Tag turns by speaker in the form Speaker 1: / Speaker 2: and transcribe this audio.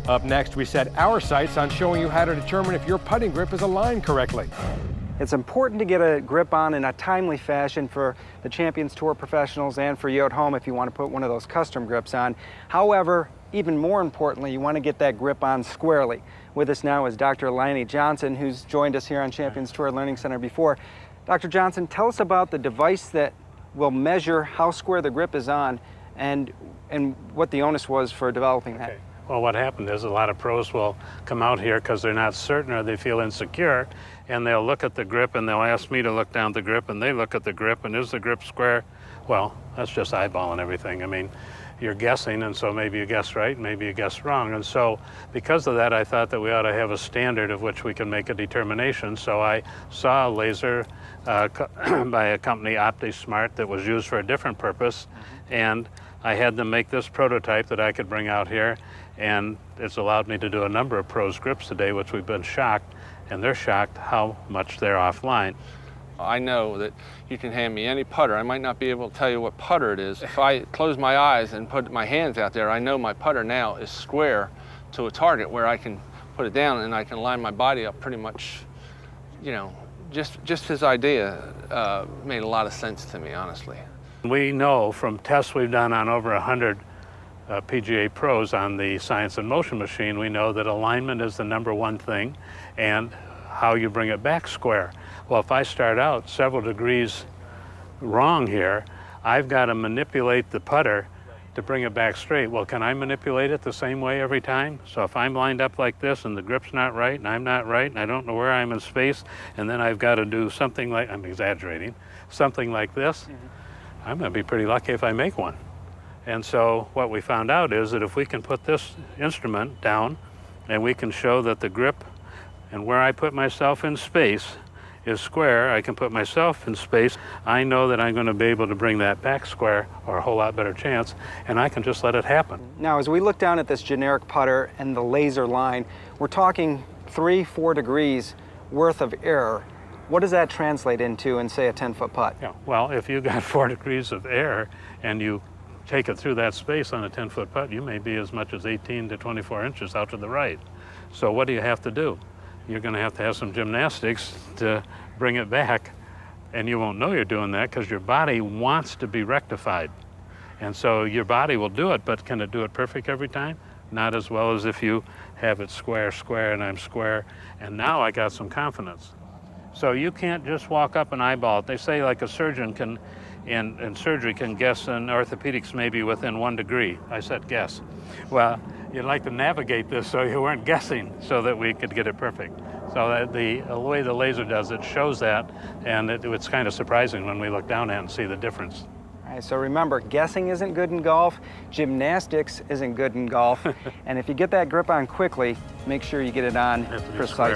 Speaker 1: Up next, we set our sights on showing you how to determine if your putting grip is aligned correctly.
Speaker 2: It's important to get a grip on in a timely fashion for the Champions Tour professionals and for you at home if you want to put one of those custom grips on. However, even more importantly, you want to get that grip on squarely. With us now is Dr. Lanny Johnson, who's joined us here on Champions Tour Learning Center before. Dr. Johnson, tell us about the device that will measure how square the grip is on and what the onus was for developing that.
Speaker 3: Okay. Well, what happened is a lot of pros will come out here because they're not certain or they feel insecure, and they'll look at the grip and they'll ask me to look down the grip, and they look at the grip, and is the grip square? Well, that's just eyeballing everything. I mean, you're guessing, and so maybe you guess right, maybe you guess wrong. And so because of that, I thought that we ought to have a standard of which we can make a determination. So I saw a laser by a company, OptiSmart, that was used for a different purpose, and I had them make this prototype that I could bring out here, and it's allowed me to do a number of pros grips today, which we've been shocked, and they're shocked how much they're offline.
Speaker 4: I know that you can hand me any putter. I might not be able to tell you what putter it is. If I close my eyes and put my hands out there, I know my putter now is square to a target where I can put it down and I can line my body up pretty much, you know, just his idea made a lot of sense to me, honestly.
Speaker 3: We know from tests we've done on over 100 PGA pros on the Science in Motion machine, we know that alignment is the #1 thing, and how you bring it back square. Well, if I start out several degrees wrong here, I've got to manipulate the putter to bring it back straight. Well, can I manipulate it the same way every time? So if I'm lined up like this and the grip's not right and I'm not right and I don't know where I'm in space, and then I've got to do something like, I'm exaggerating, something like this, I'm going to be pretty lucky if I make one. And so what we found out is that if we can put this instrument down and we can show that the grip and where I put myself in space is square, I can put myself in space, I know that I'm going to be able to bring that back square, or a whole lot better chance, and I can just let it happen.
Speaker 2: Now, as we look down at this generic putter and the laser line, we're talking 3-4 degrees worth of error. What does that translate into in, say, a 10-foot putt?
Speaker 3: Yeah, well, if you got 4 degrees of error and you take it through that space on a 10-foot putt, you may be as much as 18 to 24 inches out to the right. So what do you have to do? You're going to have some gymnastics to bring it back, and you won't know you're doing that because your body wants to be rectified. And so your body will do it, but can it do it perfect every time? Not as well as if you have it square, square, and I'm square, and now I got some confidence. So you can't just walk up and eyeball it. They say like a surgeon can, in surgery, can guess in orthopedics maybe within 1 degree. I said guess. Well, you'd like to navigate this so you weren't guessing so that we could get it perfect. So that the way the laser does it shows that, and it's kind of surprising when we look down at it and see the difference.
Speaker 2: All right, so remember, guessing isn't good in golf, gymnastics isn't good in golf, and if you get that grip on quickly, make sure you get it on precisely.